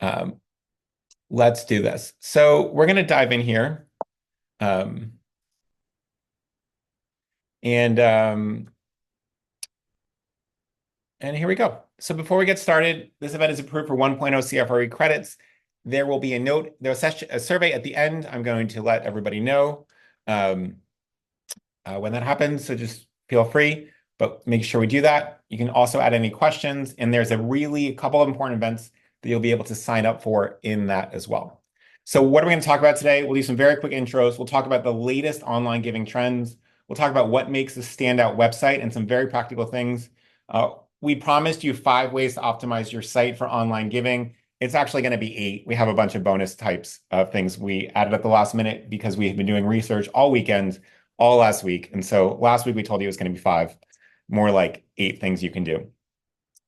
Um, let's do this. So we're going to dive in here. Um, and um, and here we go. So before we get started, this event is approved for 1.0 CFRE credits. There will be a note, there's a survey at the end. I'm going to let everybody know um, when that happens. So just feel free, but make sure we do that. You can also add any questions, and there's a couple of important events that you'll be able to sign up for in that as well. So what are we going to talk about today? We'll do some very quick intros. We'll talk about the latest online giving trends. We'll talk about what makes a standout website and some very practical things. We promised you 5 ways to optimize your site for online giving. It's actually going to be 8. We have a bunch of bonus types of things we added at the last minute because we have been doing research all weekend, all last week. And so last week we told you it was going to be 5, more like 8 things you can do.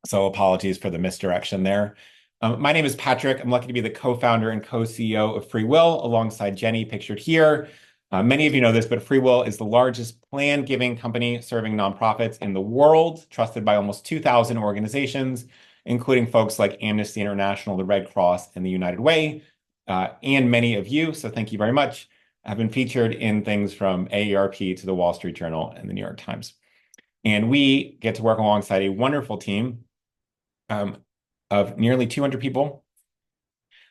So apologies for the misdirection there. My name is Patrick. I'm lucky to be the co-founder and co-CEO of FreeWill alongside Jenny, pictured here. Many of you know this, but FreeWill is the largest planned giving company serving nonprofits in the world, trusted by almost 2,000 organizations, including folks like Amnesty International, the Red Cross, and the United Way, and many of you. So thank you very much. I've been featured in things from AARP to the Wall Street Journal and the New York Times. And we get to work alongside a wonderful team of nearly 200 people,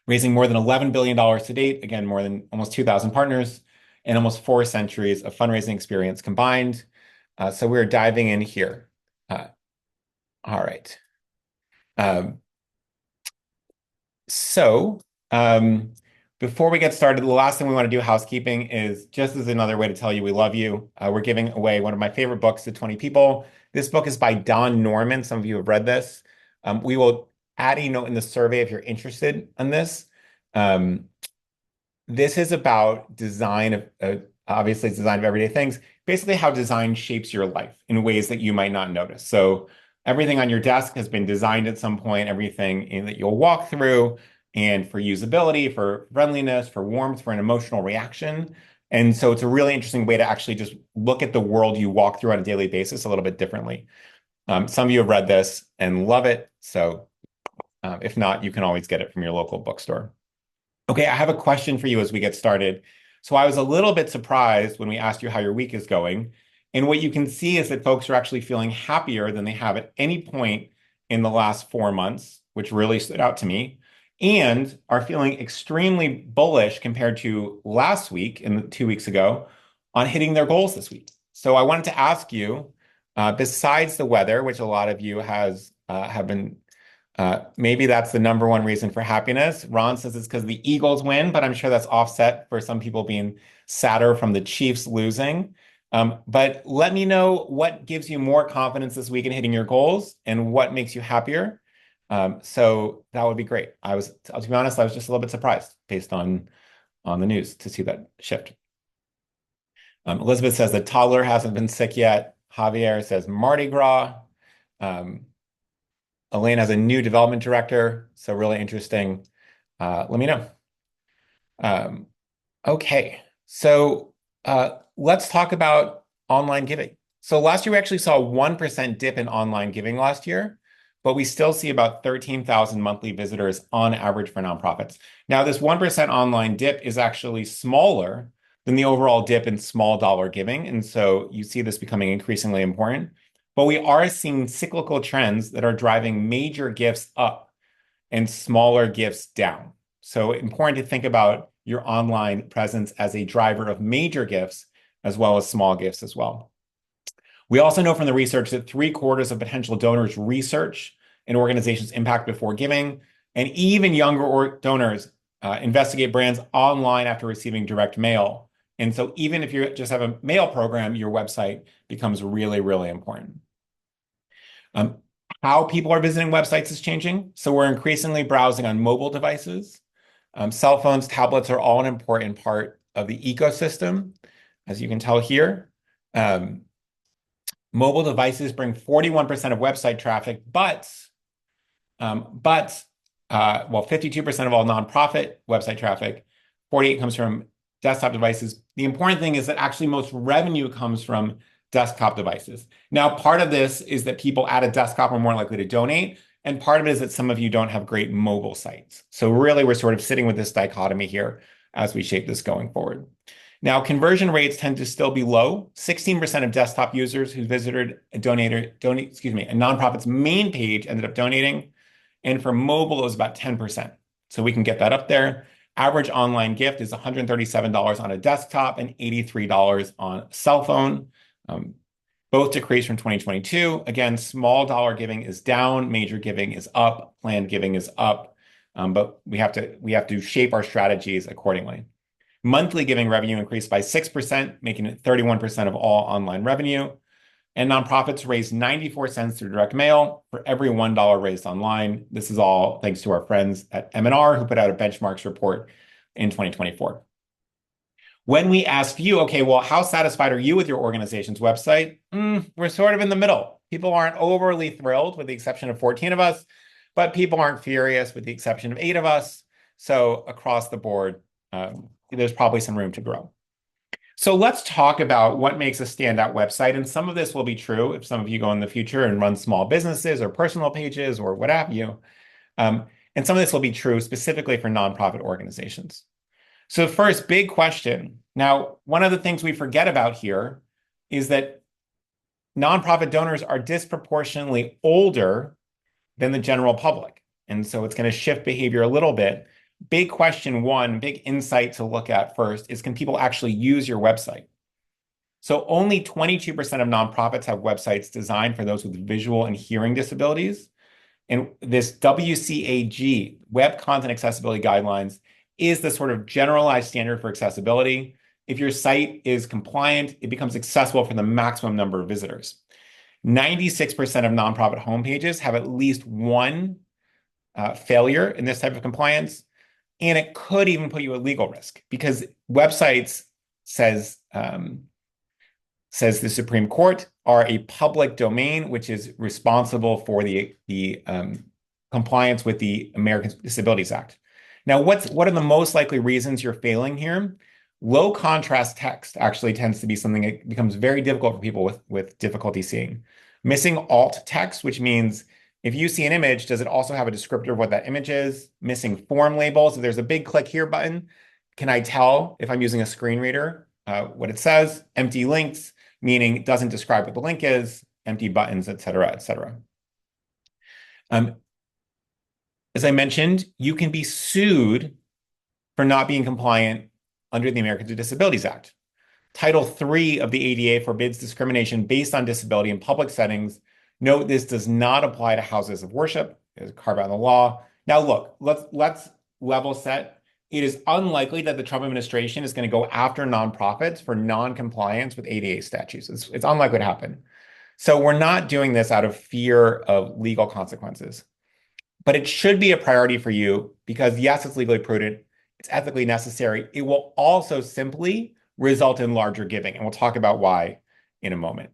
raising more than $11 billion to date. Again, more than almost 2,000 partners and almost 4 centuries of fundraising experience combined. So we're diving in here. All right. So before we get started, the last thing we want to do, housekeeping, is just as another way to tell you we love you. We're giving away one of my favorite books to 20 people. This book is by Don Norman. Some of you have read this. We will add a note in the survey if you're interested in this. This is about design of, obviously it's design of everyday things, basically how design shapes your life in ways that you might not notice. So everything on your desk has been designed at some point, everything that you'll walk through, and for usability, for friendliness, for warmth, for an emotional reaction. And so it's a really interesting way to actually just look at the world you walk through on a daily basis a little bit differently. Some of you have read this and love it. So if not, you can always get it from your local bookstore. Okay, I have a question for you as we get started. So I was a little bit surprised when we asked you how your week is going. And what you can see is that folks are actually feeling happier than they have at any point in the last 4 months, which really stood out to me, and are feeling extremely bullish compared to last week and 2 weeks ago on hitting their goals this week. So I wanted to ask you, besides the weather, which a lot of you have been maybe that's the number one reason for happiness. Ron says it's because the Eagles win, but I'm sure that's offset for some people being sadder from the Chiefs losing. But let me know what gives you more confidence this week in hitting your goals and what makes you happier. So that would be great. To be honest, I was just a little bit surprised based on the news to see that shift. Elizabeth says the toddler hasn't been sick yet. Javier says Mardi Gras. Elaine has a new development director, so really interesting. Let me know. Okay, so let's talk about online giving. So last year we actually saw a 1% dip in online giving last year, but we still see about 13,000 monthly visitors on average for nonprofits. Now, this 1% online dip is actually smaller than the overall dip in small dollar giving, and so you see this becoming increasingly important. But we are seeing cyclical trends that are driving major gifts up and smaller gifts down. So important to think about your online presence as a driver of major gifts as well as small gifts as well. We also know from the research that 3/4 of potential donors research an organization's impact before giving, and even younger donors investigate brands online after receiving direct mail. And so even if you just have a mail program, your website becomes really, really important. How people are visiting websites is changing. So we're increasingly browsing on mobile devices. Cell phones, tablets are all an important part of the ecosystem, as you can tell here. Mobile devices bring 41% of website traffic, but 52% of all nonprofit website traffic, 48 comes from desktop devices. The important thing is that actually most revenue comes from desktop devices. Now, part of this is that people at a desktop are more likely to donate, And part of it is that some of you don't have great mobile sites. So really, we're sort of sitting with this dichotomy here as we shape this going forward. Now, conversion rates tend to still be low. 16% of desktop users who visited a nonprofit's main page ended up donating. And for mobile, it was about 10%. So we can get that up there. Average online gift is $137 on a desktop and $83 on a cell phone. Both decreased from 2022. Again, small dollar giving is down, major giving is up, planned giving is up, but we have to shape our strategies accordingly. Monthly giving revenue increased by 6%, making it 31% of all online revenue. And nonprofits raised 94 cents through direct mail for every $1 raised online. This is all thanks to our friends at M&R who put out a benchmarks report in 2024. When we asked you, okay, well, how satisfied are you with your organization's website? We're sort of in the middle. People aren't overly thrilled, with the exception of 14 of us, but people aren't furious, with the exception of 8 of us. So across the board, there's probably some room to grow. So let's talk about what makes a standout website. And some of this will be true if some of you go in the future and run small businesses or personal pages or what have you. And some of this will be true specifically for nonprofit organizations. So first, big question. Now, one of the things we forget about here is that nonprofit donors are disproportionately older than the general public. And so it's going to shift behavior a little bit. Big question one, big insight to look at first is, can people actually use your website? So only 22% of nonprofits have websites designed for those with visual and hearing disabilities. And this WCAG, Web Content Accessibility Guidelines, is the sort of generalized standard for accessibility. If your site is compliant, it becomes accessible for the maximum number of visitors. 96% of nonprofit homepages have at least one failure in this type of compliance. And it could even put you at legal risk, because websites, says the Supreme Court, are a public domain, which is responsible for the compliance with the Americans with Disabilities Act. Now, what are the most likely reasons you're failing here? Low contrast text actually tends to be something that becomes very difficult for people with difficulty seeing. Missing alt text, which means if you see an image, does it also have a descriptor of what that image is? Missing form labels. If there's a big click here button, can I tell if I'm using a screen reader what it says? Empty links, meaning it doesn't describe what the link is, empty buttons, et cetera, et cetera. As I mentioned, you can be sued for not being compliant under the Americans with Disabilities Act. Title III of the ADA forbids discrimination based on disability in public settings. Note this does not apply to houses of worship. There's a carve out in the law. Now, look, let's level set. It is unlikely that the Trump administration is going to go after nonprofits for non-compliance with ADA statutes. It's unlikely to happen. So we're not doing this out of fear of legal consequences. But it should be a priority for you because, yes, it's legally prudent. It's ethically necessary. It will also simply result in larger giving. And we'll talk about why in a moment.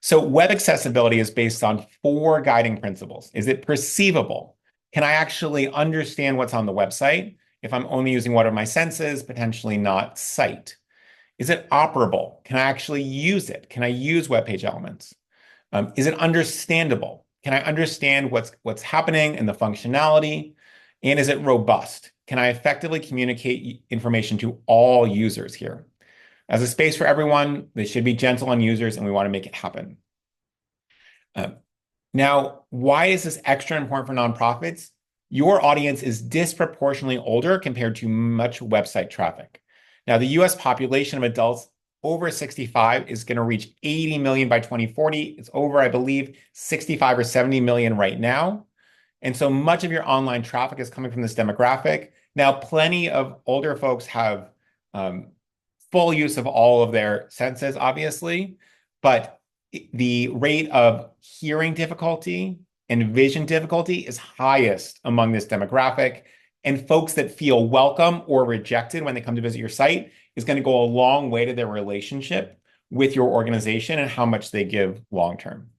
So web accessibility is based on 4 guiding principles. Is it perceivable? Can I actually understand what's on the website? If I'm only using one of my senses, potentially not sight. Is it operable? Can I actually use it? Can I use web page elements? Is it understandable? Can I understand what's happening and the functionality? And is it robust? Can I effectively communicate information to all users here? As a space for everyone, they should be gentle on users, and we want to make it happen. Now, why is this extra important for nonprofits? Your audience is disproportionately older compared to much website traffic. Now, the US population of adults over 65 is going to reach 80 million by 2040. It's over, I believe, 65 or 70 million right now. And so much of your online traffic is coming from this demographic. Now, plenty of older folks have full use of all of their senses, obviously, but the rate of hearing difficulty and vision difficulty is highest among this demographic. And folks that feel welcome or rejected when they come to visit your site is going to go a long way to their relationship with your organization and how much they give long-term.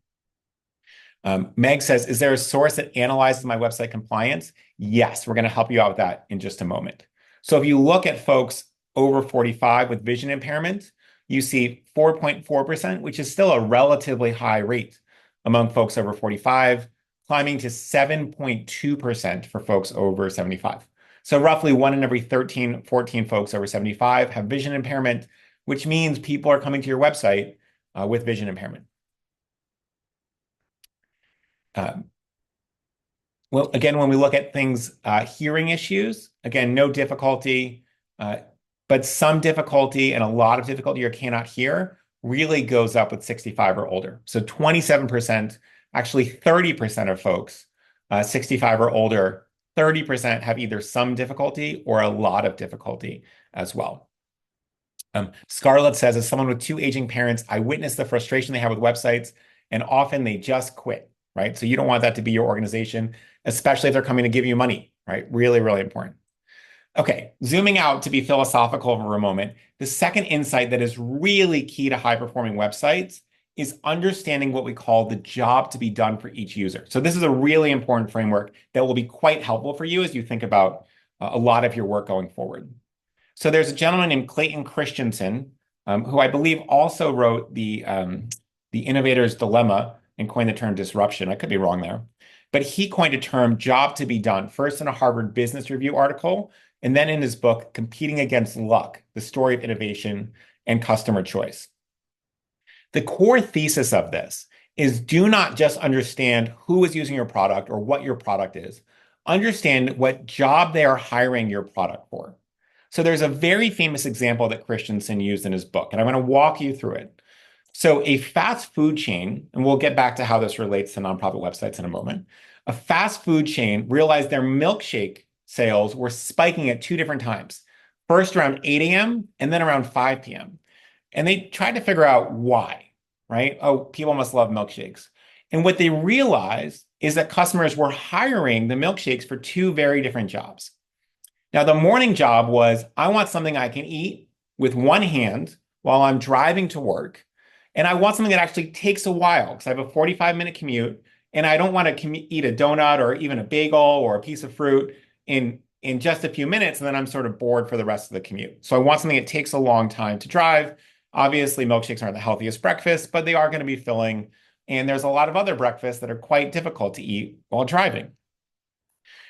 Meg says, is there a source that analyzes my website compliance? Yes, we're going to help you out with that in just a moment. So if you look at folks over 45 with vision impairment, you see 4.4%, which is still a relatively high rate among folks over 45. climbing to 7.2% for folks over 75. So roughly 1 in every 13, 14 folks over 75 have vision impairment, which means people are coming to your website with vision impairment. Well, again, when we look at things, hearing issues, again, no difficulty, but some difficulty and a lot of difficulty or cannot hear really goes up with 65 or older. So 27%, actually 30% of folks, 65 or older, 30% have either some difficulty or a lot of difficulty as well. Scarlett says, as someone with 2 aging parents, I witness the frustration they have with websites, and often they just quit, right? So you don't want that to be your organization, especially if they're coming to give you money, right? Really, really important. Okay, zooming out to be philosophical for a moment, the second insight that is really key to high-performing websites is understanding what we call the job to be done for each user. So this is a really important framework that will be quite helpful for you as you think about a lot of your work going forward. So there's a gentleman named Clayton Christensen, who I believe also wrote the Innovator's Dilemma and coined the term disruption. I could be wrong there. But he coined a term, job to be done, first in a Harvard Business Review article, and then in his book, Competing Against Luck, The Story of Innovation and Customer Choice. The core thesis of this is do not just understand who is using your product or what your product is. Understand what job they are hiring your product for. So there's a very famous example that Christensen used in his book, and I'm going to walk you through it. So a fast food chain, and we'll get back to how this relates to nonprofit websites in a moment. A fast food chain realized their milkshake sales were spiking at 2 different times, first around 8 a.m. and then around 5 p.m. And they tried to figure out why, right? Oh, people must love milkshakes. And what they realized is that customers were hiring the milkshakes for 2 very different jobs. Now, the morning job was, I want something I can eat with one hand while I'm driving to work. And I want something that actually takes a while because I have a 45-minute commute and I don't want to eat a donut or even a bagel or a piece of fruit in just a few minutes, and then I'm sort of bored for the rest of the commute. So I want something that takes a long time to drive. Obviously, milkshakes aren't the healthiest breakfast, but they are going to be filling. And there's a lot of other breakfasts that are quite difficult to eat while driving.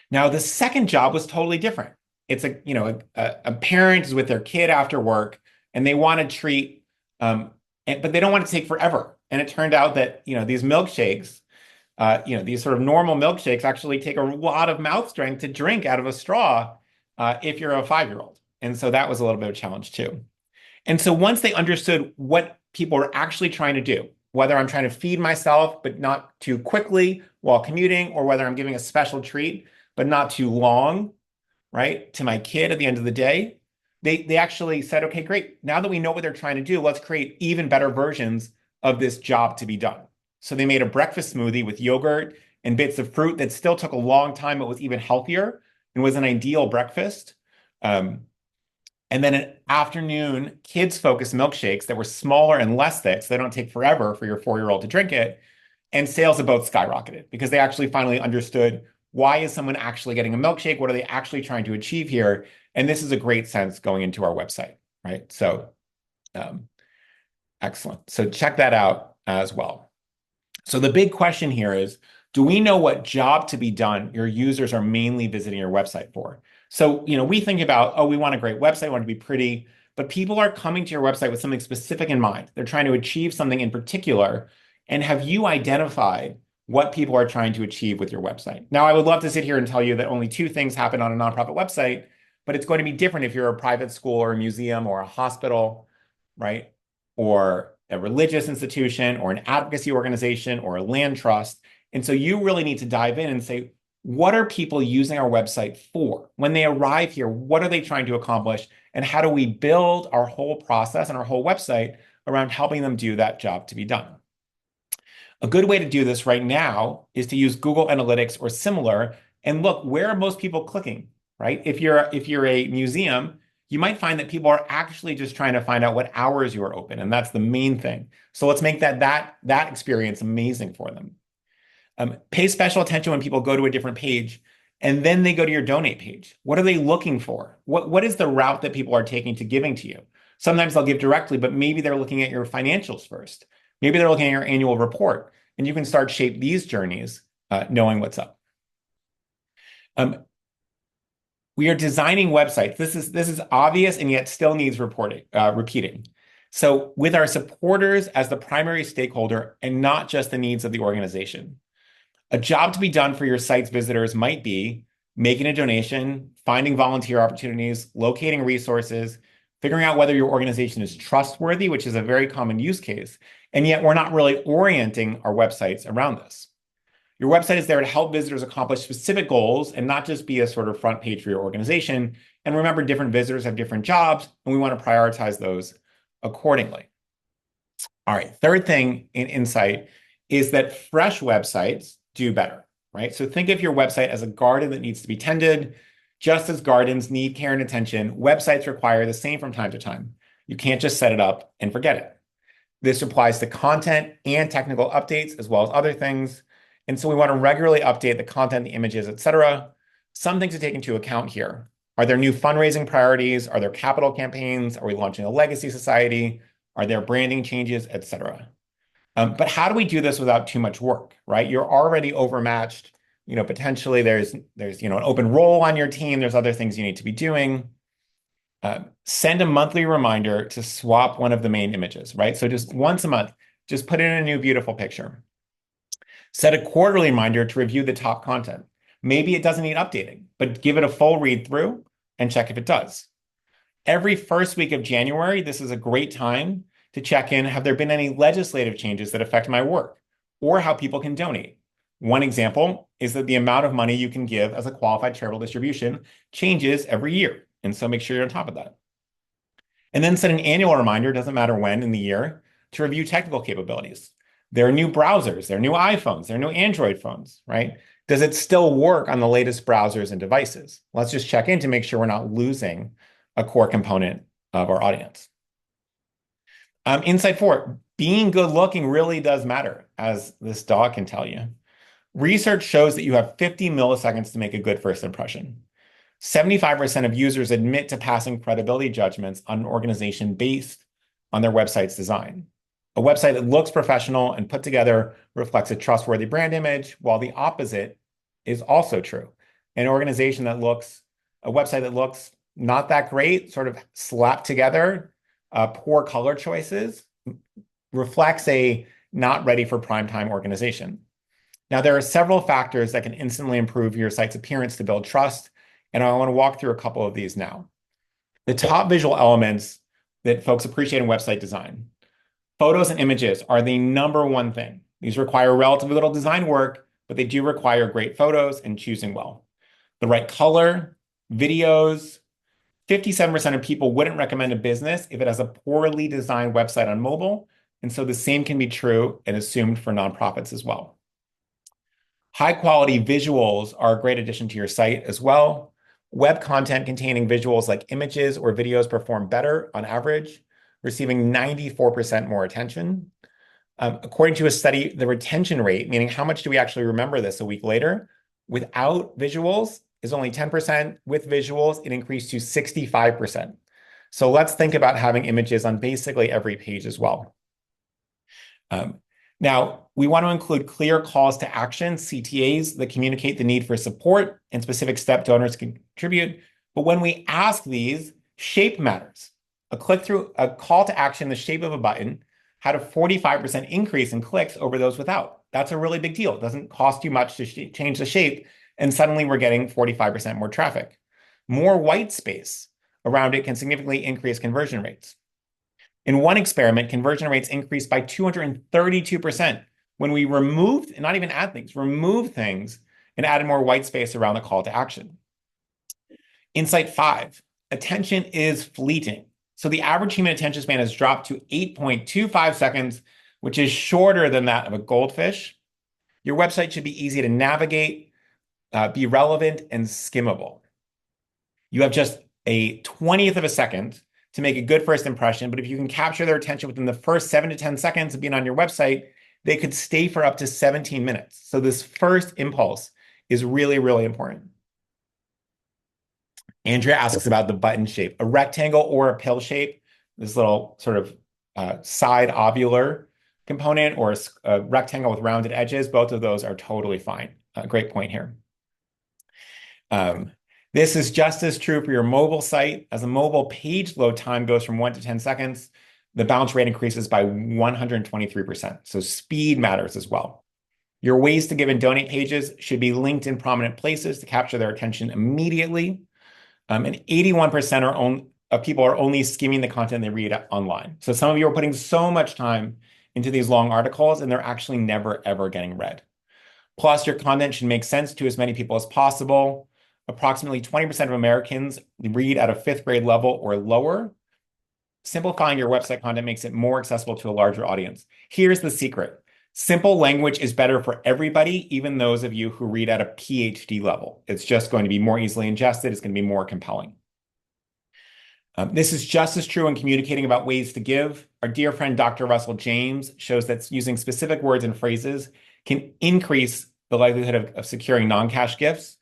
Now, the second job was totally different. It's a parent is with their kid after work, and they want to treat, but they don't want to take forever. And it turned out that these milkshakes, these sort of normal milkshakes actually take a lot of mouth strength to drink out of a straw if you're a 5-year-old. And so that was a little bit of a challenge too. And so once they understood what people were actually trying to do, whether I'm trying to feed myself, but not too quickly while commuting, or whether I'm giving a special treat, but not too long, right, to my kid at the end of the day, they actually said, okay, great. Now that we know what they're trying to do, let's create even better versions of this job to be done. So they made a breakfast smoothie with yogurt and bits of fruit that still took a long time, but was even healthier and was an ideal breakfast. And then an afternoon kids-focused milkshakes that were smaller and less thick, so they don't take forever for your 4-year-old to drink it. And sales have both skyrocketed because they actually finally understood, why is someone actually getting a milkshake? What are they actually trying to achieve here? And this is a great sense going into our website, right? So excellent. So check that out as well. So the big question here is, do we know what job to be done your users are mainly visiting your website for? So, we think about, oh, we want a great website, we want it to be pretty, but people are coming to your website with something specific in mind. They're trying to achieve something in particular. And have you identified what people are trying to achieve with your website? Now, I would love to sit here and tell you that only 2 things happen on a nonprofit website, but it's going to be different if you're a private school or a museum or a hospital, right? Or a religious institution or an advocacy organization or a land trust. And so you really need to dive in and say, what are people using our website for? When they arrive here, what are they trying to accomplish? And how do we build our whole process and our whole website around helping them do that job to be done? A good way to do this right now is to use Google Analytics or similar and look, where are most people clicking, right? If you're a museum, you might find that people are actually just trying to find out what hours you are open, and that's the main thing. So let's make that experience amazing for them. Pay special attention when people go to a different page and then they go to your donate page. What are they looking for? What is the route that people are taking to giving to you? Sometimes they'll give directly, but maybe they're looking at your financials first. Maybe they're looking at your annual report, and you can start shape these journeys knowing what's up. We are designing websites. This is obvious and yet still needs repeating. So with our supporters as the primary stakeholder and not just the needs of the organization. A job to be done for your site's visitors might be making a donation, finding volunteer opportunities, locating resources, figuring out whether your organization is trustworthy, which is a very common use case, and yet we're not really orienting our websites around this. Your website is there to help visitors accomplish specific goals and not just be a sort of front page for your organization. And remember, different visitors have different jobs, and we want to prioritize those accordingly. All right, third thing in Insight is that fresh websites do better, right? So think of your website as a garden that needs to be tended. Just as gardens need care and attention, websites require the same from time to time. You can't just set it up and forget it. This applies to content and technical updates as well as other things. And so we want to regularly update the content, the images, et cetera. Some things to take into account here. Are there new fundraising priorities? Are there capital campaigns? Are we launching a legacy society? Are there branding changes, et cetera? But how do we do this without too much work, right? You're already overmatched. Potentially there's an open role on your team. There's other things you need to be doing. Send a monthly reminder to swap one of the main images, right? So just once a month, just put in a new beautiful picture. Set a quarterly reminder to review the top content. Maybe it doesn't need updating, but give it a full read through and check if it does. Every first week of January, this is a great time to check in. Have there been any legislative changes that affect my work or how people can donate? One example is that the amount of money you can give as a qualified charitable distribution changes every year. And so make sure you're on top of that. And then set an annual reminder, doesn't matter when in the year, to review technical capabilities. There are new browsers, there are new iPhones, there are new Android phones, right? Does it still work on the latest browsers and devices? Let's just check in to make sure we're not losing a core component of our audience. Insight 4, being good looking really does matter, as this dog can tell you. Research shows that you have 50 milliseconds to make a good first impression. 75% of users admit to passing credibility judgments on an organization based on their website's design. A website that looks professional and put together reflects a trustworthy brand image, while the opposite is also true. A website that looks not that great, sort of slapped together, poor color choices, reflects a not ready for primetime organization. Now, there are several factors that can instantly improve your site's appearance to build trust, and I want to walk through a couple of these now. The top visual elements that folks appreciate in website design. Photos and images are the number one thing. These require relatively little design work, but they do require great photos and choosing well. The right color, videos. 57% of people wouldn't recommend a business if it has a poorly designed website on mobile. And so the same can be true and assumed for nonprofits as well. High quality visuals are a great addition to your site as well. Web content containing visuals like images or videos perform better on average, receiving 94% more attention. According to a study, the retention rate, meaning how much do we actually remember this a week later, without visuals is only 10%. With visuals, it increased to 65%. So let's think about having images on basically every page as well. Now, we want to include clear calls to action, CTAs, that communicate the need for support and specific step donors can contribute. But when we ask these, shape matters. A call to action, the shape of a button, had a 45% increase in clicks over those without. That's a really big deal. It doesn't cost you much to change the shape, and suddenly we're getting 45% more traffic. More white space around it can significantly increase conversion rates. In one experiment, conversion rates increased by 232% when we removed, not even add things, remove things and added more white space around the call to action. Insight 5, attention is fleeting. So the average human attention span has dropped to 8.25 seconds, which is shorter than that of a goldfish. Your website should be easy to navigate, be relevant, and skimmable. You have just a 20th of a second to make a good first impression, but if you can capture their attention within the first 7 to 10 seconds of being on your website, they could stay for up to 17 minutes. So this first impulse is really, really important. Andrea asks about the button shape, a rectangle or a pill shape, this little sort of side ovular component or a rectangle with rounded edges, both of those are totally fine. a great point here. This is just as true for your mobile site. As the mobile page load time goes from 1 to 10 seconds, the bounce rate increases by 123%. So speed matters as well. Your ways to give and donate pages should be linked in prominent places to capture their attention immediately. And 81% of people are only skimming the content they read online. So some of you are putting so much time into these long articles, and they're actually never, ever getting read. Plus, your content should make sense to as many people as possible. Approximately 20% of Americans read at a fifth grade level or lower. Simplifying your website content makes it more accessible to a larger audience. Here's the secret. Simple language is better for everybody, even those of you who read at a PhD level. It's just going to be more easily ingested. It's going to be more compelling. This is just as true in communicating about ways to give. Our dear friend, Dr. Russell James, shows that using specific words and phrases can increase the likelihood of securing non-cash gifts.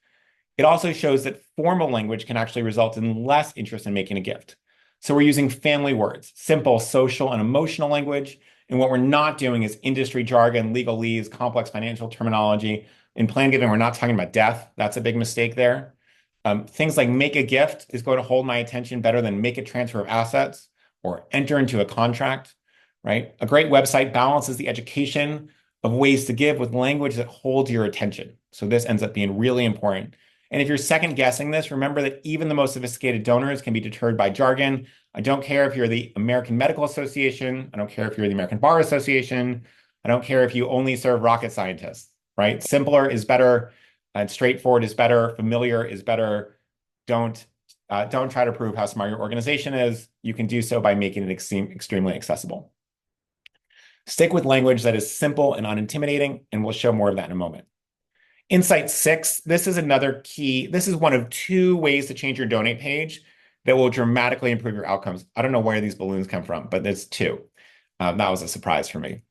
It also shows that formal language can actually result in less interest in making a gift. So we're using family words, simple social and emotional language. And what we're not doing is industry jargon, legalese, complex financial terminology. In plan giving, we're not talking about death. That's a big mistake there. Things like make a gift is going to hold my attention better than make a transfer of assets or enter into a contract, right? A great website balances the education of ways to give with language that holds your attention. So this ends up being really important. And if you're second guessing this, remember that even the most sophisticated donors can be deterred by jargon. I don't care if you're the American Medical Association. I don't care if you're the American Bar Association. I don't care if you only serve rocket scientists, right? Simpler is better, and straightforward is better, familiar is better. Don't try to prove how smart your organization is. You can do so by making it extremely accessible. Stick with language that is simple and unintimidating, and we'll show more of that in a moment. Insight 6, this is another key. This is one of 2 ways to change your donate page that will dramatically improve your outcomes. I don't know where these balloons come from, but there's 2. That was a surprise for me.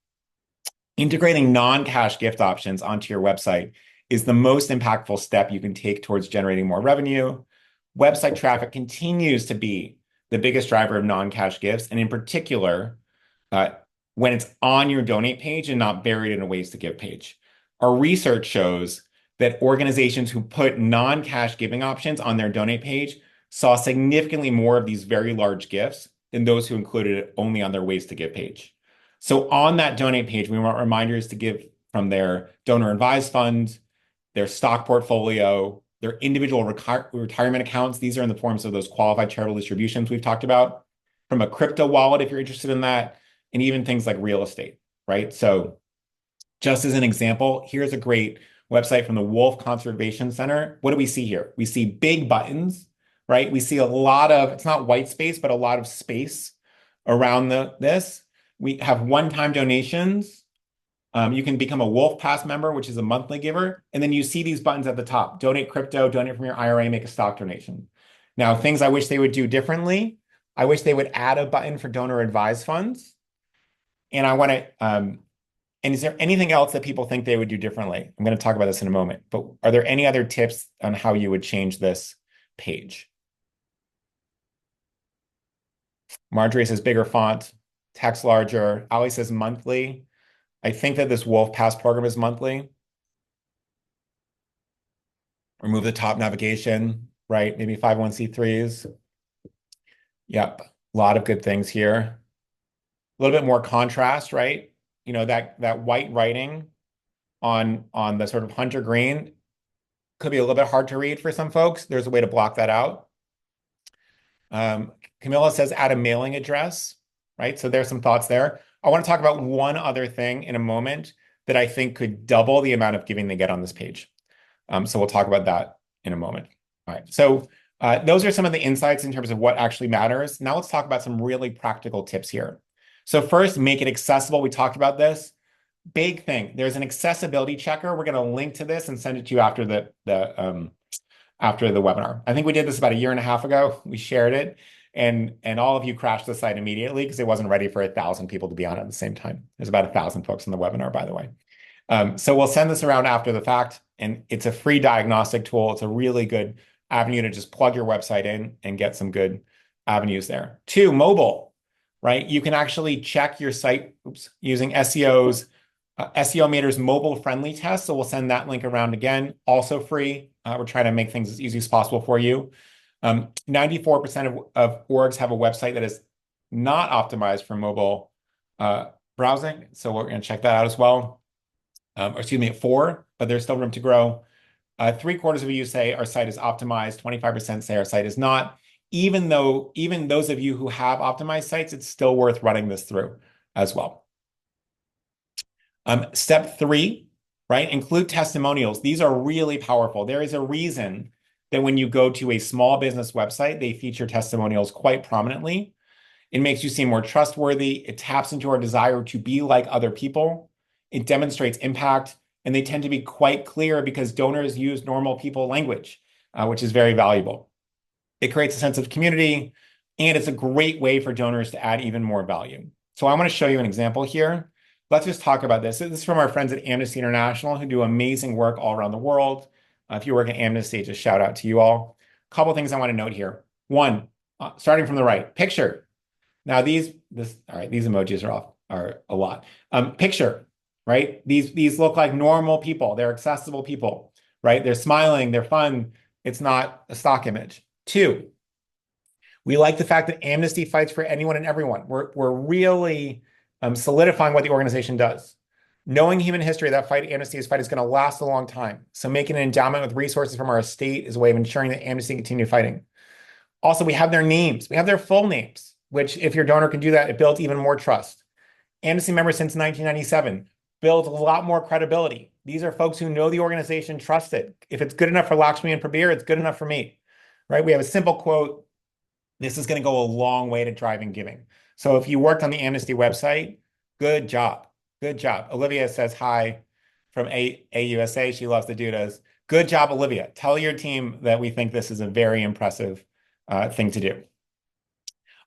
Integrating non-cash gift options onto your website is the most impactful step you can take towards generating more revenue. Website traffic continues to be the biggest driver of non-cash gifts, and in particular, when it's on your donate page and not buried in a ways to give page. Our research shows that organizations who put non-cash giving options on their donate page saw significantly more of these very large gifts than those who included it only on their ways to give page. So on that donate page, we want reminders to give from their donor advised fund, their stock portfolio, their individual retirement accounts. These are in the forms of those qualified charitable distributions we've talked about, from a crypto wallet if you're interested in that, and even things like real estate, right? So just as an example, here's a great website from the Wolf Conservation Center. What do we see here? We see big buttons, right? We see a lot of, it's not white space, but a lot of space around this. We have one-time donations. You can become a Wolf Pass member, which is a monthly giver. And then you see these buttons at the top: donate crypto, donate from your IRA, make a stock donation. Now, things I wish they would do differently. I wish they would add a button for donor advised funds. And I want to, and is there anything else that people think they would do differently? I'm going to talk about this in a moment, but are there any other tips on how you would change this page? Marjorie says bigger font, text larger. Ali says monthly. I think that this Wolf Pass program is monthly. Remove the top navigation, right? Maybe 501c3s. Yep, a lot of good things here. A little bit more contrast, right? You know, that white writing on the sort of hunter green could be a little bit hard to read for some folks. There's a way to block that out. Camilla says add a mailing address, right? So there's some thoughts there. I want to talk about one other thing in a moment that I think could double the amount of giving they get on this page. So we'll talk about that in a moment. All right, so those are some of the insights in terms of what actually matters. Now let's talk about some really practical tips here. So first, make it accessible. We talked about this. Big thing. There's an accessibility checker. We're going to link to this and send it to you after the webinar. I think we did this about 1.5 years ago. We shared it, and all of you crashed the site immediately because it wasn't ready for 1,000 people to be on it at the same time. There's about 1,000 folks in the webinar, by the way. So we'll send this around after the fact, and it's a free diagnostic tool. It's a really good avenue to just plug your website in and get some good avenues there. 2, mobile, right? You can actually check your site using SEO's SEO Meter's mobile-friendly test, so we'll send that link around again, also free. We're trying to make things as easy as possible for you. 94% of orgs have a website that is not optimized for mobile browsing, so we're going to check that out as well. Or excuse me, 4, but there's still room to grow. 3/4 of you say our site is optimized, 25% say our site is not. Even those of you who have optimized sites, it's still worth running this through as well. Step 3, right? Include testimonials. These are really powerful. There is a reason that when you go to a small business website, they feature testimonials quite prominently. It makes you seem more trustworthy. It taps into our desire to be like other people. It demonstrates impact, and they tend to be quite clear because donors use normal people language, which is very valuable. It creates a sense of community, and it's a great way for donors to add even more value. So I want to show you an example here. Let's just talk about this. This is from our friends at Amnesty International who do amazing work all around the world. If you work at Amnesty, just shout out to you all. A couple things I want to note here. One, starting from the right, picture. Now these emojis are a lot. Picture, right? These look like normal people. They're accessible people, right? They're smiling, they're fun. It's not a stock image. 2, we like the fact that Amnesty fights for anyone and everyone. We're really solidifying what the organization does. Knowing human history, that fight, Amnesty's fight, is going to last a long time. So making an endowment with resources from our estate is a way of ensuring that Amnesty can continue fighting. Also, we have their names. We have their full names, which if your donor can do that, it builds even more trust. Amnesty members since 1997 built a lot more credibility. These are folks who know the organization, trust it. If it's good enough for Lakshmi and Prabir, it's good enough for me, right? We have a simple quote. This is going to go a long way to driving giving. So if you worked on the Amnesty website, good job. Good job. Olivia says hi from AUSA. She loves the Dudas. Good job, Olivia. Tell your team that we think this is a very impressive thing to do.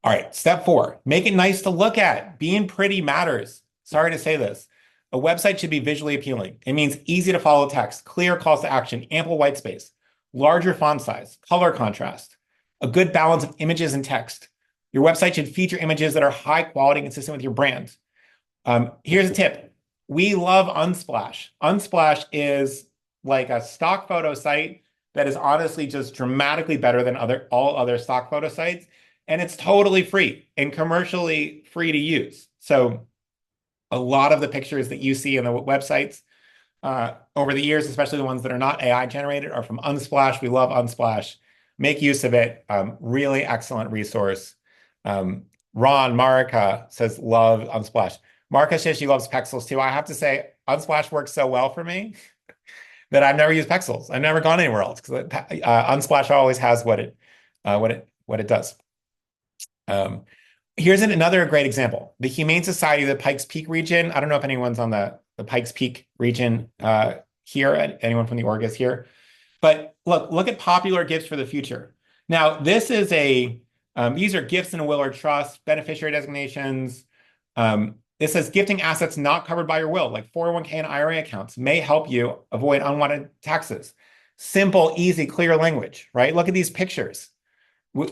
All right, step 4, make it nice to look at. Being pretty matters. Sorry to say this. A website should be visually appealing. It means easy to follow text, clear calls to action, ample white space, larger font size, color contrast, a good balance of images and text. Your website should feature images that are high quality and consistent with your brand. Here's a tip. We love Unsplash. Unsplash is like a stock photo site that is honestly just dramatically better than all other stock photo sites. And it's totally free and commercially free to use. So a lot of the pictures that you see in the websites over the years, especially the ones that are not AI generated, are from Unsplash. We love Unsplash. Make use of it. Really excellent resource. Ron Marika says, love Unsplash. Marika says she loves Pexels too. I have to say, Unsplash works so well for me that I've never used Pexels. I've never gone anywhere else because Unsplash always has what it does. Here's another great example. The Humane Society of the Pikes Peak region. I don't know if anyone's on the Pikes Peak region here. Anyone from the org is here. But look at popular gifts for the future. Now, this is these are gifts in a will or trust, beneficiary designations. This says gifting assets not covered by your will, like 401k and IRA accounts, may help you avoid unwanted taxes. Simple, easy, clear language, right? Look at these pictures.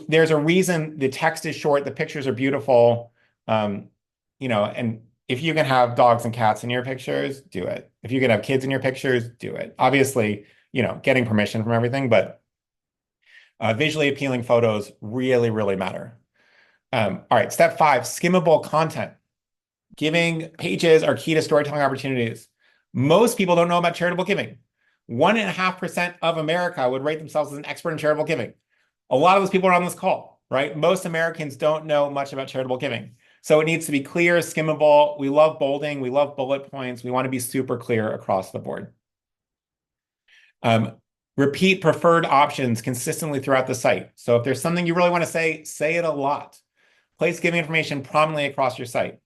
There's a reason the text is short, the pictures are beautiful. And if you can have dogs and cats in your pictures, do it. If you can have kids in your pictures, do it. Obviously, getting permission from everything, but visually appealing photos really, really matter. All right, step 5, skimmable content. Giving pages are key to storytelling opportunities. Most people don't know about charitable giving. 1.5% of America would rate themselves as an expert in charitable giving. A lot of those people are on this call, right? Most Americans don't know much about charitable giving. So it needs to be clear, skimmable. We love bolding. We love bullet points. We want to be super clear across the board. Repeat preferred options consistently throughout the site. So if there's something you really want to say it a lot. Place giving information prominently across your site.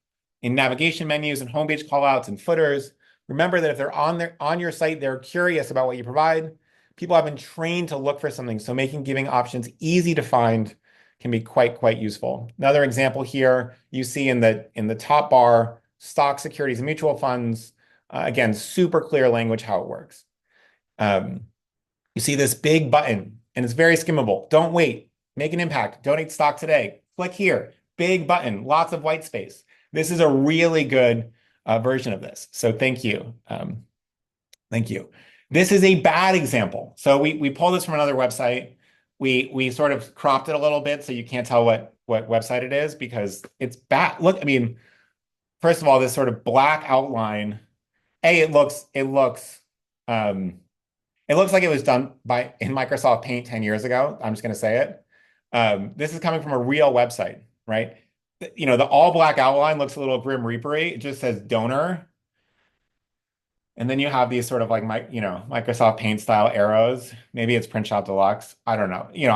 In navigation menus and homepage callouts and footers. Remember that if they're on your site, they're curious about what you provide. People have been trained to look for something, so making giving options easy to find can be quite useful. Another example here, you see in the top bar, stock, securities, and mutual funds. Again, super clear language how it works. You see this big button, and it's very skimmable. Don't wait. Make an impact. Donate stock today. Click here. Big button. Lots of white space. This is a really good version of this. So thank you. Thank you. This is a bad example. So we pulled this from another website. We sort of cropped it a little bit so you can't tell what website it is because it's bad. Look, I mean, first of all, this sort of black outline, it looks like it was done in Microsoft Paint 10 years ago. I'm just going to say it. This is coming from a real website, right? You know, the all black outline looks a little Grim Reapery. It just says donor. And then you have these sort of like Microsoft Paint style arrows. Maybe it's Print Shop Deluxe. I don't know. You know,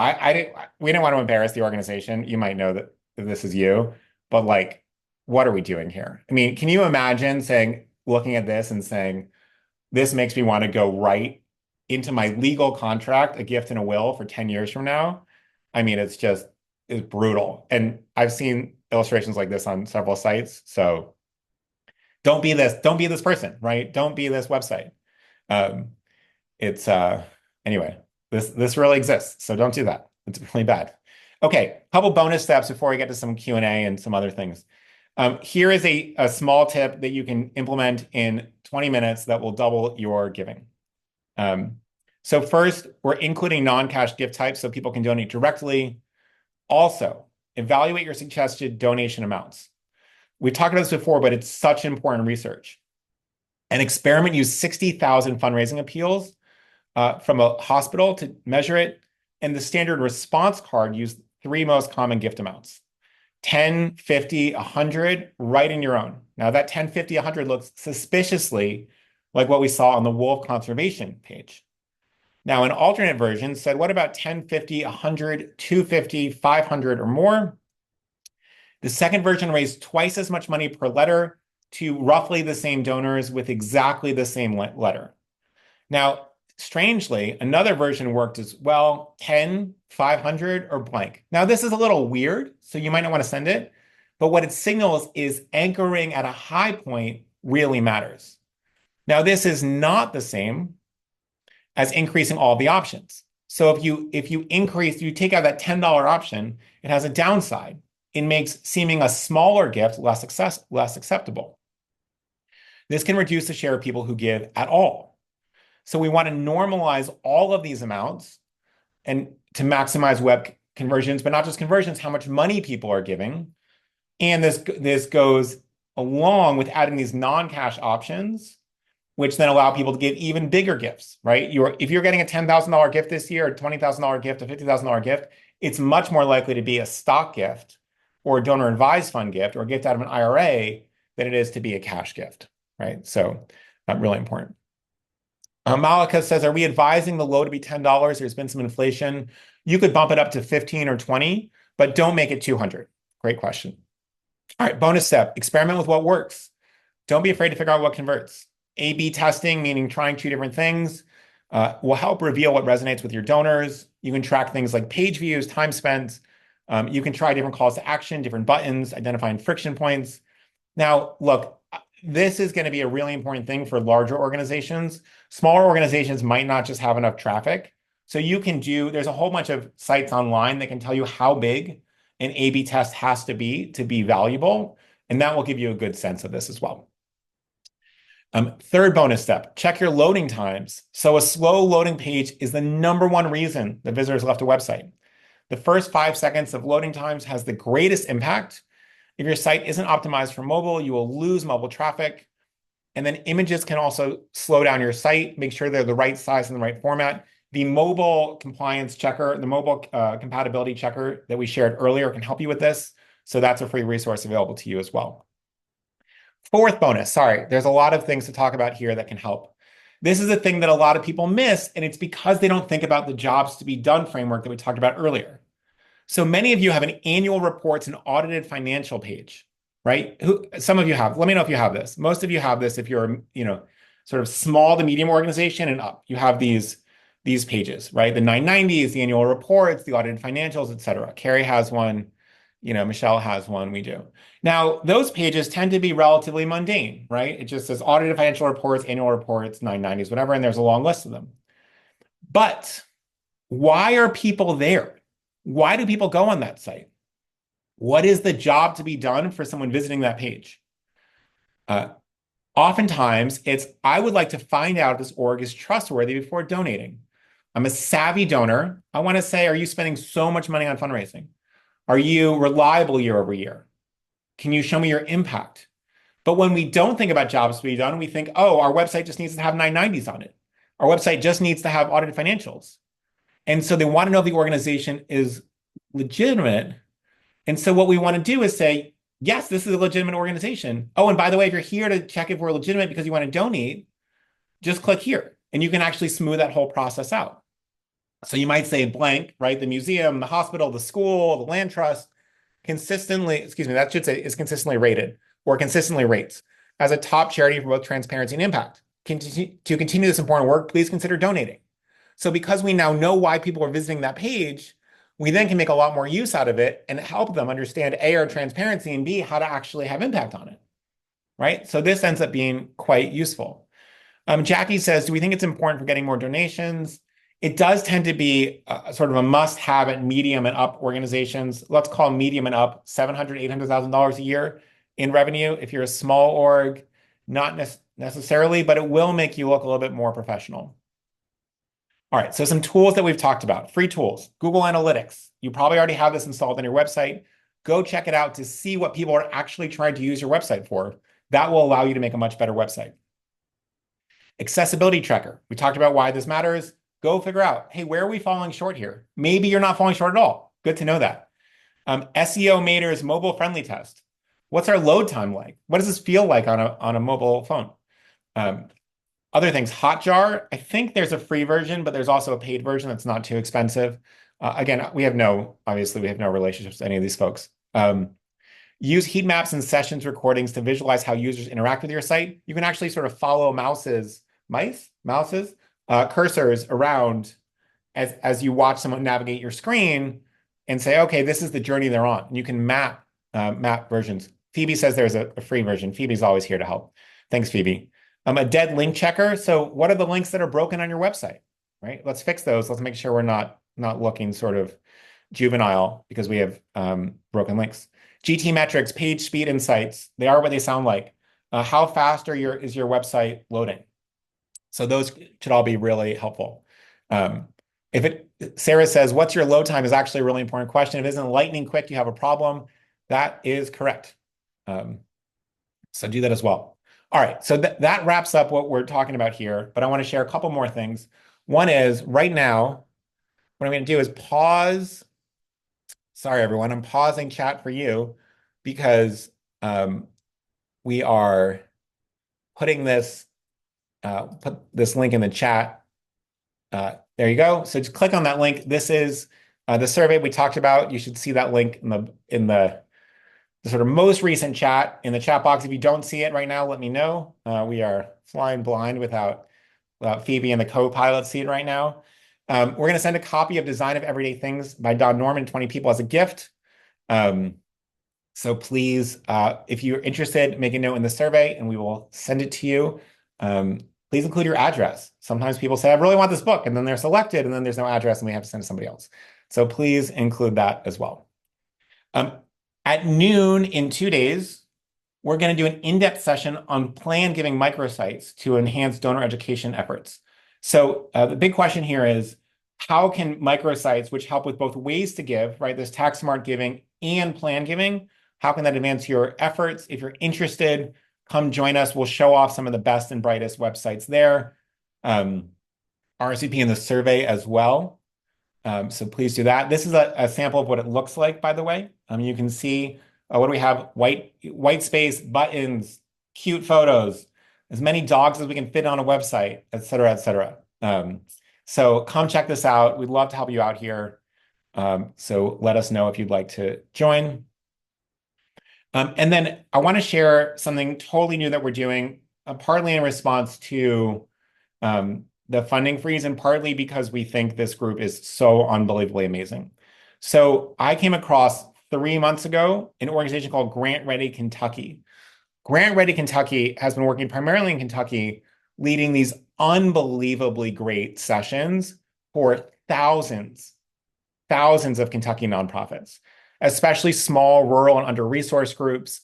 we didn't want to embarrass the organization. You might know that this is you, but like, what are we doing here? I mean, can you imagine looking at this and saying, this makes me want to go right into my legal contract, a gift and a will for 10 years from now? I mean, it's brutal. And I've seen illustrations like this on several sites. So don't be this person, right? Don't be this website. It's anyway, this really exists. So don't do that. It's really bad. Okay, a couple bonus steps before we get to some Q&A and some other things. Here is a small tip that you can implement in 20 minutes that will double your giving. So first, we're including non-cash gift types so people can donate directly. Also, evaluate your suggested donation amounts. We talked about this before, but it's such important research. An experiment used 60,000 fundraising appeals from a hospital to measure it, and the standard response card used three most common gift amounts: 10, 50, 100, right in your own. Now that 10, 50, 100 looks suspiciously like what we saw on the wolf conservation page. Now an alternate version said, what about 10, 50, 100, 250, 500 or more? The second version raised twice as much money per letter to roughly the same donors with exactly the same letter. Now, strangely, another version worked as well: 10, 500, or blank. Now, this is a little weird, so you might not want to send it, but what it signals is anchoring at a high point really matters. Now, this is not the same as increasing all the options. So if you take out that $10 option, it has a downside. It makes seeming a smaller gift less acceptable. This can reduce the share of people who give at all. So we want to normalize all of these amounts and to maximize web conversions, but not just conversions, how much money people are giving. And this goes along with adding these non-cash options, which then allow people to give even bigger gifts, right? If you're getting a $10,000 gift this year, or $20,000 gift, a $50,000 gift, it's much more likely to be a stock gift or a donor advised fund gift or a gift out of an IRA than it is to be a cash gift, right? So really important. Malika says, are we advising the low to be $10? There's been some inflation. You could bump it up to 15 or 20, but don't make it 200. Great question. All right, bonus step, experiment with what works. Don't be afraid to figure out what converts. A/B testing, meaning trying two different things, will help reveal what resonates with your donors. You can track things like page views, time spent. You can try different calls to action, different buttons, identifying friction points. Now, look, this is going to be a really important thing for larger organizations. Smaller organizations might not just have enough traffic. So there's a whole bunch of sites online that can tell you how big an A/B test has to be valuable. And that will give you a good sense of this as well. Third bonus step, check your loading times. So a slow loading page is the #1 reason that visitors left a website. The first 5 seconds of loading times has the greatest impact. If your site isn't optimized for mobile, you will lose mobile traffic. And then images can also slow down your site, make sure they're the right size and the right format. The mobile compliance checker, the mobile compatibility checker that we shared earlier can help you with this. So that's a free resource available to you as well. Fourth bonus, sorry, there's a lot of things to talk about here that can help. This is a thing that a lot of people miss, and it's because they don't think about the jobs to be done framework that we talked about earlier. So many of you have an annual reports and audited financial page, right? Some of you have. Let me know if you have this. Most of you have this if you're, sort of small to medium organization and up. You have these pages, right? The 990s, the annual reports, the audited financials, et cetera. Carrie has one. Michelle has one, we do. Now, those pages tend to be relatively mundane, right? It just says audited financial reports, annual reports, 990s, whatever, and there's a long list of them. But why are people there? Why do people go on that site? What is the job to be done for someone visiting that page? Oftentimes, it's I would like to find out if this org is trustworthy before donating. I'm a savvy donor. I want to say, are you spending so much money on fundraising? Are you reliable year over year? Can you show me your impact? But when we don't think about jobs to be done, we think, oh, our website just needs to have 990s on it. Our website just needs to have audited financials. And so they want to know if the organization is legitimate. And so what we want to do is say, yes, this is a legitimate organization. Oh, and by the way, if you're here to check if we're legitimate because you want to donate, just click here. And you can actually smooth that whole process out. So you might say blank, right? The museum, the hospital, the school, the land trust that should say is consistently rated or consistently rates as a top charity for both transparency and impact. To continue this important work, please consider donating. So because we now know why people are visiting that page, we then can make a lot more use out of it and help them understand A, our transparency, and B, how to actually have impact on it, right? So this ends up being quite useful. Jackie says, do we think it's important for getting more donations? It does tend to be sort of a must-have at medium and up organizations. Let's call medium and up $700,000, $800,000 a year in revenue. If you're a small org, not necessarily, but it will make you look a little bit more professional. All right, so some tools that we've talked about, free tools, Google Analytics. You probably already have this installed on your website. Go check it out to see what people are actually trying to use your website for. That will allow you to make a much better website. Accessibility tracker. We talked about why this matters. Go figure out, hey, where are we falling short here? Maybe you're not falling short at all. Good to know that. SEO Mater's mobile friendly test. What's our load time like? What does this feel like on a mobile phone? Other things, Hotjar. I think there's a free version, but there's also a paid version that's not too expensive. Again, obviously we have no relationships to any of these folks. Use heat maps and sessions recordings to visualize how users interact with your site. You can actually sort of follow cursors around as you watch someone navigate your screen and say, okay, this is the journey they're on. And you can map versions. Phoebe says there's a free version. Phoebe's always here to help. Thanks, Phoebe. A dead link checker. So what are the links that are broken on your website, right? Let's fix those. Let's make sure we're not looking sort of juvenile because we have broken links. GTmetrix, page speed insights. They are what they sound like. How fast is your website loading? So those should all be really helpful. Sarah says, what's your load time is actually a really important question. If it isn't lightning quick, you have a problem. That is correct. So do that as well. All right, so that wraps up what we're talking about here, but I want to share a couple more things. One is right now, what I'm going to do is pause. Sorry, everyone, I'm pausing chat for you because we are putting put this link in the chat. There you go. So just click on that link. This is the survey we talked about. You should see that link in the sort of most recent chat in the chat box. If you don't see it right now, let me know. We are flying blind without Phoebe and the co-pilot see it right now. We're going to send a copy of Design of Everyday Things by Don Norman, 20 people as a gift. So please, if you're interested, make a note in the survey and we will send it to you. Please include your address. Sometimes people say, I really want this book, and then they're selected, and then there's no address, and we have to send it to somebody else. So please include that as well. At noon in 2 days, we're going to do an in-depth session on plan giving microsites to enhance donor education efforts. So the big question here is, how can microsites, which help with both ways to give, right, there's tax smart giving and plan giving, how can that advance your efforts? If you're interested, come join us. We'll show off some of the best and brightest websites there. RSVP in the survey as well. So please do that. This is a sample of what it looks like, by the way. You can see what do we have? White space, buttons, cute photos, as many dogs as we can fit on a website, et cetera, et cetera. So come check this out. We'd love to help you out here. So let us know if you'd like to join. And then I want to share something totally new that we're doing, partly in response to the funding freeze and partly because we think this group is so unbelievably amazing. So I came across 3 months ago an organization called Grant Ready Kentucky. Grant Ready Kentucky has been working primarily in Kentucky, leading these unbelievably great sessions for thousands of Kentucky nonprofits, especially small, rural, and under-resourced groups,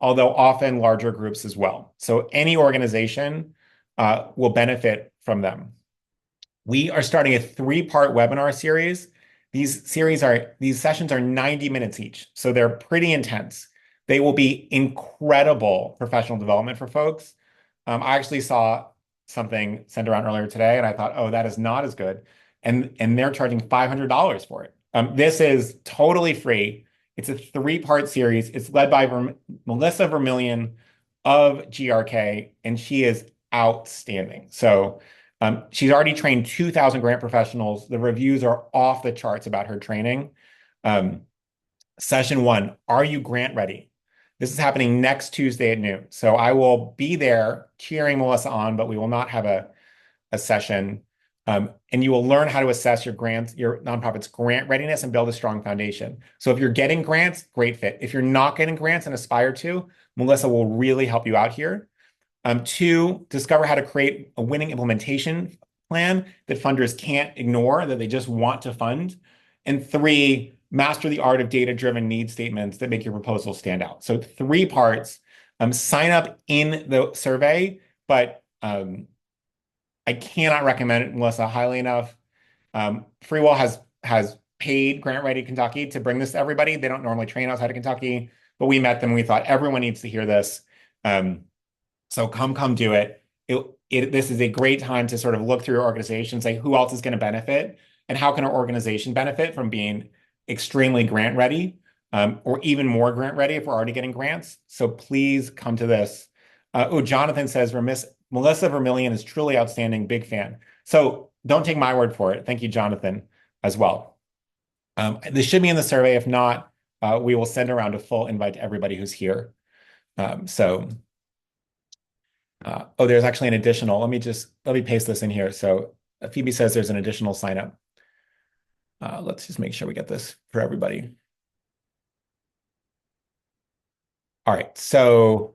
although often larger groups as well. So any organization will benefit from them. We are starting a 3-part webinar series. These sessions are 90 minutes each, so they're pretty intense. They will be incredible professional development for folks. I actually saw something sent around earlier today, and I thought, oh, that is not as good. And they're charging $500 for it. This is totally free. It's a 3-part series. It's led by Melissa Vermillion of GRK, and she is outstanding. So she's already trained 2,000 grant professionals. The reviews are off the charts about her training. Session 1, are you grant ready? This is happening next Tuesday at noon. So I will be there cheering Melissa on, but we will not have a session. And you will learn how to assess your grants, your nonprofit's grant readiness and build a strong foundation. So if you're getting grants, great fit. If you're not getting grants and aspire to, Melissa will really help you out here. 2, discover how to create a winning implementation plan that funders can't ignore, that they just want to fund. And 3, master the art of data-driven need statements that make your proposal stand out. So 3 parts. Sign up in the survey, but I cannot recommend Melissa highly enough. FreeWell has paid Grant Ready Kentucky to bring this to everybody. They don't normally train outside of Kentucky, but we met them and we thought everyone needs to hear this. So come do it. This is a great time to sort of look through your organization, say who else is going to benefit and how can our organization benefit from being extremely grant ready, or even more grant ready if we're already getting grants. So please come to this. Jonathan says, Melissa Vermillion is truly outstanding, big fan. So don't take my word for it. Thank you, Jonathan, as well. This should be in the survey. If not, we will send around a full invite to everybody who's here. There's actually an additional. Let me paste this in here. So Phoebe says there's an additional sign up. Let's just make sure we get this for everybody. All right, so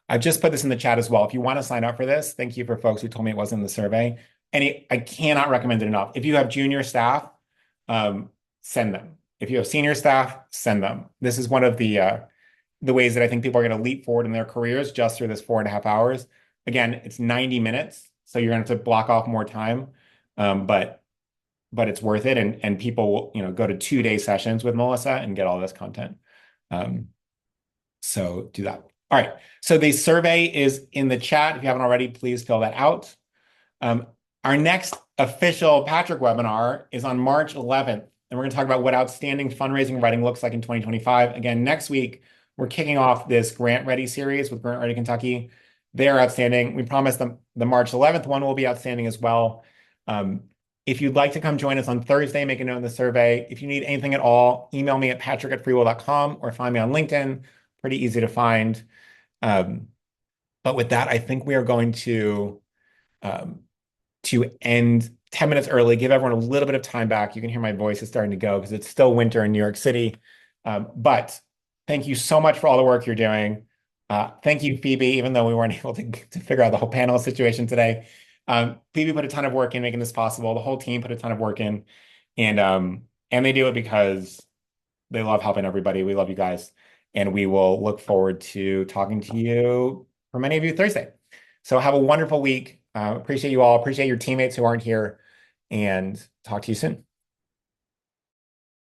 I've just put this in the chat as well. If you want to sign up for this, thank you for folks who told me it wasn't in the survey. And I cannot recommend it enough. If you have junior staff, send them. If you have senior staff, send them. This is one of the ways that I think people are going to leap forward in their careers just through this 4.5 hours. Again, it's 90 minutes, so you're going to have to block off more time, but it's worth it. And people will, go to 2-day sessions with Melissa and get all this content. So do that. All right. So the survey is in the chat. If you haven't already, please fill that out. Our next official Patrick webinar is on March 11th, and we're going to talk about what outstanding fundraising writing looks like in 2025. Again, next week, we're kicking off this Grant Ready series with Grant Ready Kentucky. They're outstanding. We promise them the March 11th one will be outstanding as well. If you'd like to come join us on Thursday, make a note in the survey. If you need anything at all, email me at patrick@freewell.com or find me on LinkedIn. Pretty easy to find. But with that, I think we are going to end 10 minutes early, give everyone a little bit of time back. You can hear my voice is starting to go because it's still winter in New York City. But thank you so much for all the work you're doing. Thank you, Phoebe, even though we weren't able to figure out the whole panel situation today. Phoebe put a ton of work in making this possible. The whole team put a ton of work in. And they do it because they love helping everybody. We love you guys. And we will look forward to talking to you, for many of you, Thursday. So have a wonderful week. Appreciate you all. Appreciate your teammates who aren't here. And talk to you soon.